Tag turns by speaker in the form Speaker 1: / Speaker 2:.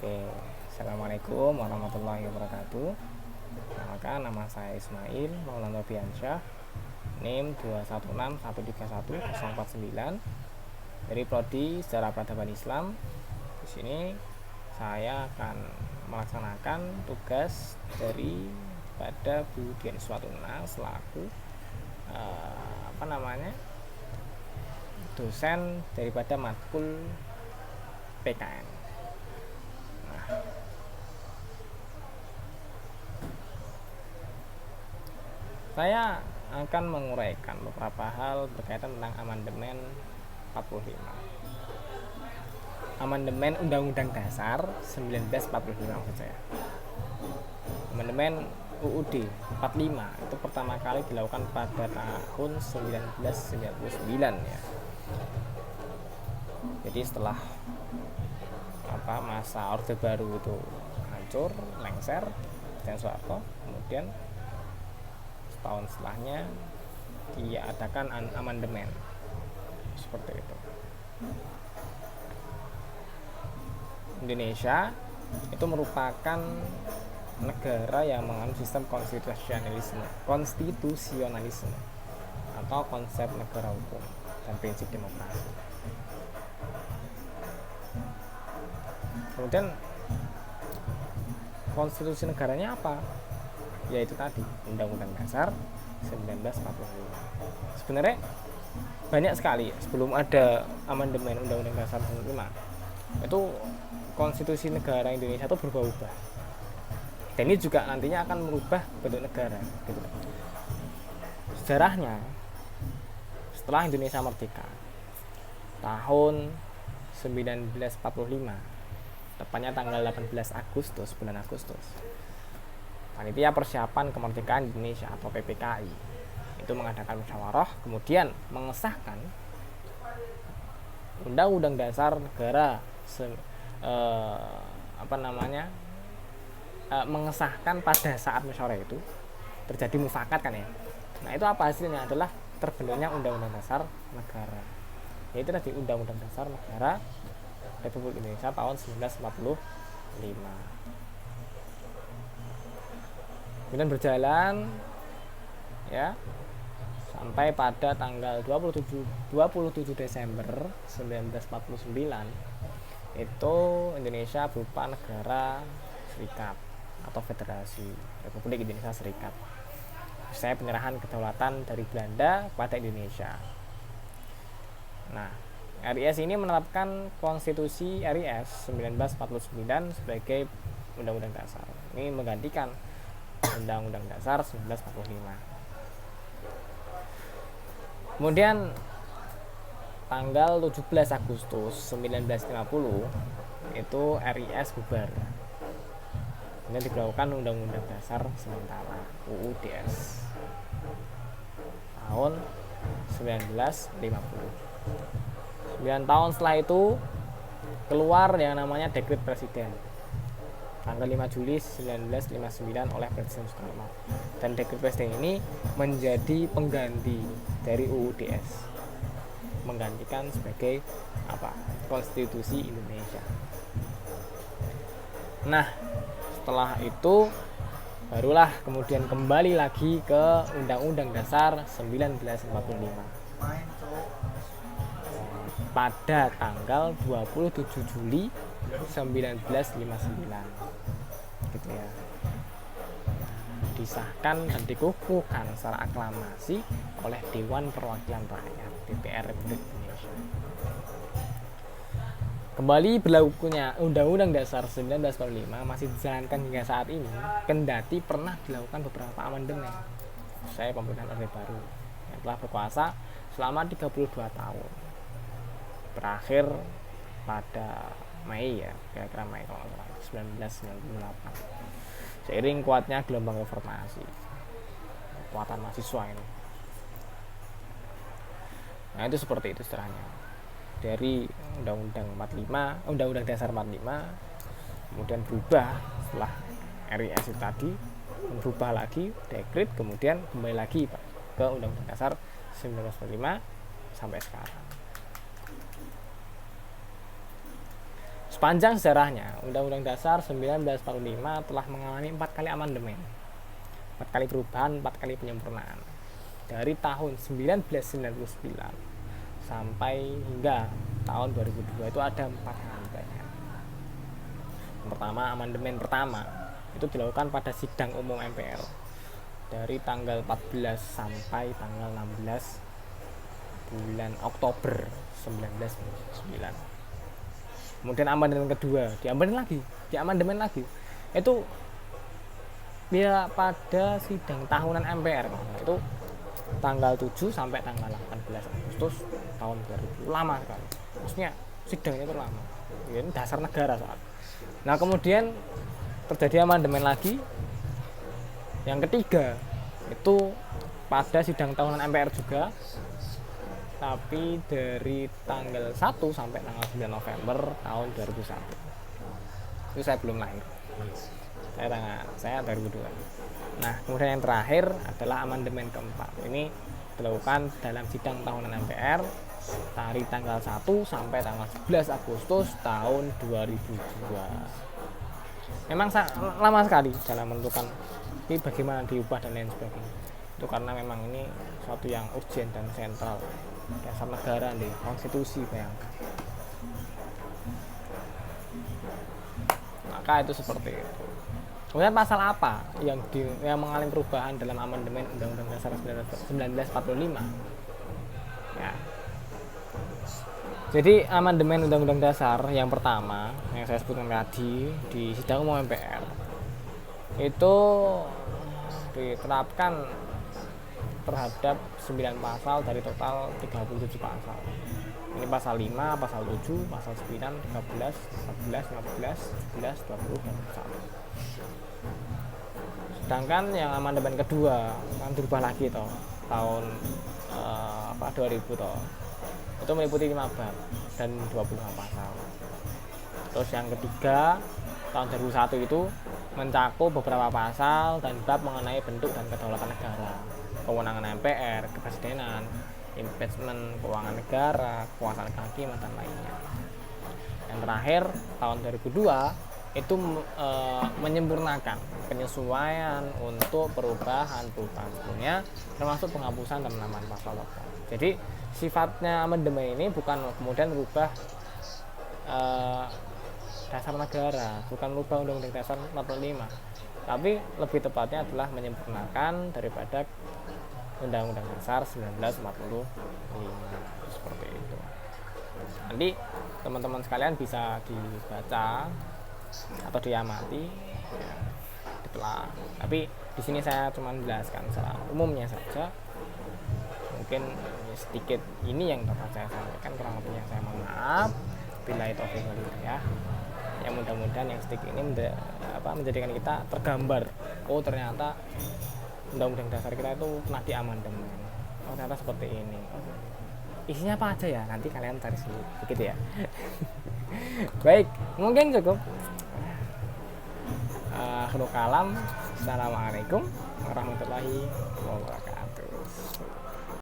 Speaker 1: Oke, assalamualaikum warahmatullahi wabarakatuh. Perkenalkan, nama saya Ismail Maulana Biansyah, NIM 216131049 dari Prodi Sejarah Peradaban Islam. Di sini saya akan melaksanakan tugas dari pada Bu Dian Swatuna selaku dosen daripada matkul PKN. Saya akan menguraikan beberapa hal berkaitan tentang amandemen 45. Amandemen Undang-Undang Dasar 1945 maksud saya. Amandemen UUD 45 itu pertama kali dilakukan pada tahun 1999 ya. Jadi setelah masa Orde Baru itu hancur, lengser, dan Soeharto, kemudian tahun setelahnya diadakan amandemen seperti itu. Indonesia itu merupakan negara yang menganut sistem konstitusionalisme atau konsep negara hukum dan prinsip demokrasi. Kemudian konstitusi negaranya apa? Yaitu tadi Undang-Undang Dasar 1945. Sebenarnya banyak sekali sebelum ada amandemen Undang-Undang Dasar 1945 itu konstitusi negara Indonesia itu berubah-ubah, dan ini juga nantinya akan merubah bentuk negara gitu. Sejarahnya setelah Indonesia merdeka tahun 1945, tepatnya tanggal 18 Agustus, bulan Agustus, Panitia Persiapan Kemerdekaan Indonesia atau PPKI itu mengadakan musyawarah, kemudian mengesahkan Undang-Undang Dasar Negara mengesahkan pada saat musyawarah itu terjadi mufakat kan ya. Nah, itu apa hasilnya? Adalah terbentuknya Undang-Undang Dasar Negara, yaitu tadi Undang-Undang Dasar Negara Republik Indonesia tahun 1945. Kemudian berjalan ya sampai pada tanggal 27 Desember 1949 itu Indonesia berupa negara serikat atau Federasi Republik Indonesia Serikat. Usai penyerahan kedaulatan dari Belanda pada Indonesia. Nah, RIS ini menerapkan konstitusi RIS 1949 sebagai Undang-Undang Dasar. Ini menggantikan Undang-Undang Dasar 1945. Kemudian tanggal 17 Agustus 1950 itu RIS bubar. Ini diberlakukan Undang-Undang Dasar sementara UUDS tahun 1950. 9 tahun setelah itu keluar yang namanya Dekret Presiden tanggal 5 Juli 1959 oleh Presiden Soekarno, dan Dekret Presiden ini menjadi pengganti dari UUDS, menggantikan sebagai Konstitusi Indonesia. Nah, setelah itu barulah kemudian kembali lagi ke Undang-Undang Dasar 1945 pada tanggal 27 Juli 1959 gitu ya. Disahkan dan dikukuhkan secara aklamasi oleh Dewan Perwakilan Rakyat DPR Republik Indonesia. Kembali berlakunya Undang-Undang Dasar 1945 masih dijalankan hingga saat ini, kendati pernah dilakukan beberapa amandemen usai pemerintahan Orde Baru yang telah berkuasa selama 32 tahun, berakhir pada Mei ya, kira-kira Mei kalau 1998. Seiring kuatnya gelombang reformasi, kekuatan mahasiswa ini. Nah, itu seperti itu setelahnya. Dari Undang-Undang Dasar 45 kemudian berubah setelah RIS itu tadi, berubah lagi dekret, kemudian kembali lagi ke Undang-Undang Dasar 1945 sampai sekarang. Sepanjang sejarahnya, Undang-Undang Dasar 1945 telah mengalami 4 kali amandemen, 4 kali perubahan, 4 kali penyempurnaan. Dari tahun 1999 sampai hingga tahun 2002 itu ada 4 kali banyak. Yang pertama, amandemen pertama itu dilakukan pada sidang umum MPR dari tanggal 14 sampai tanggal 16 bulan Oktober 1999. Kemudian amandemen kedua, diamandemen lagi. Itu ya pada sidang tahunan MPR itu tanggal 7 sampai tanggal 18 Agustus tahun 2000. Lama sekali. Maksudnya sidangnya itu lama. Ini dasar negara soal. Nah, kemudian terjadi amandemen lagi. Yang ketiga itu pada sidang tahunan MPR juga, tapi dari tanggal 1 sampai tanggal 9 November tahun 2001. Itu saya belum lahir. Saya 2002. Nah, kemudian yang terakhir adalah amandemen keempat. Ini dilakukan dalam sidang tahunan MPR dari tanggal 1 sampai tanggal 11 Agustus tahun 2002. Memang lama sekali dalam menentukan ini bagaimana diubah dan lain sebagainya. Itu karena memang ini suatu yang urgent dan sentral, dasar negara nih, konstitusi, bayangkan. Maka itu seperti itu. Kemudian pasal apa yang mengalami perubahan dalam amandemen Undang-Undang Dasar 1945? Ya. Jadi amandemen Undang-Undang Dasar yang pertama yang saya sebutkan tadi di sidang umum MPR itu diterapkan terhadap 9 pasal dari total 37 pasal. Ini pasal 5, pasal 7, pasal 9, 13, 14, 15, 17, 20, dan 21. Sedangkan yang amandemen kedua kan berubah lagi toh tahun 2000 toh. Itu meliputi 5 bab dan 25 pasal. Terus yang ketiga tahun 2001 itu mencakup beberapa pasal dan bab mengenai bentuk dan kedaulatan negara, kewenangan MPR, kepresidenan, impeachment, keuangan negara, kekuasaan kehakiman, dan lainnya. Yang terakhir tahun 2002 itu menyempurnakan penyesuaian untuk perubahan sebelumnya, termasuk penghapusan dan penambahan pasal lokal. Jadi sifatnya amandemen ini bukan kemudian merubah dasar negara, bukan merubah Undang-Undang Dasar 45, tapi lebih tepatnya adalah menyempurnakan daripada Undang-Undang Dasar 1945. Seperti itu. Nanti teman-teman sekalian bisa dibaca atau diamati, ya, ditelah. Tapi di sini saya cuma menjelaskan secara umumnya saja. Mungkin sedikit ini yang dapat saya sampaikan, kurang lebihnya saya mohon maaf. Bila itu ya. Yang mudah-mudahan yang sedikit ini menjadikan kita tergambar. Oh, ternyata Undang-Undang Dasar kita itu pernah diamandemen. Oh, ternyata seperti ini. Isinya apa aja ya? Nanti kalian cari sendiri. Begitu ya. Baik, mungkin cukup. Akhirul kalam. Assalamualaikum warahmatullahi wabarakatuh.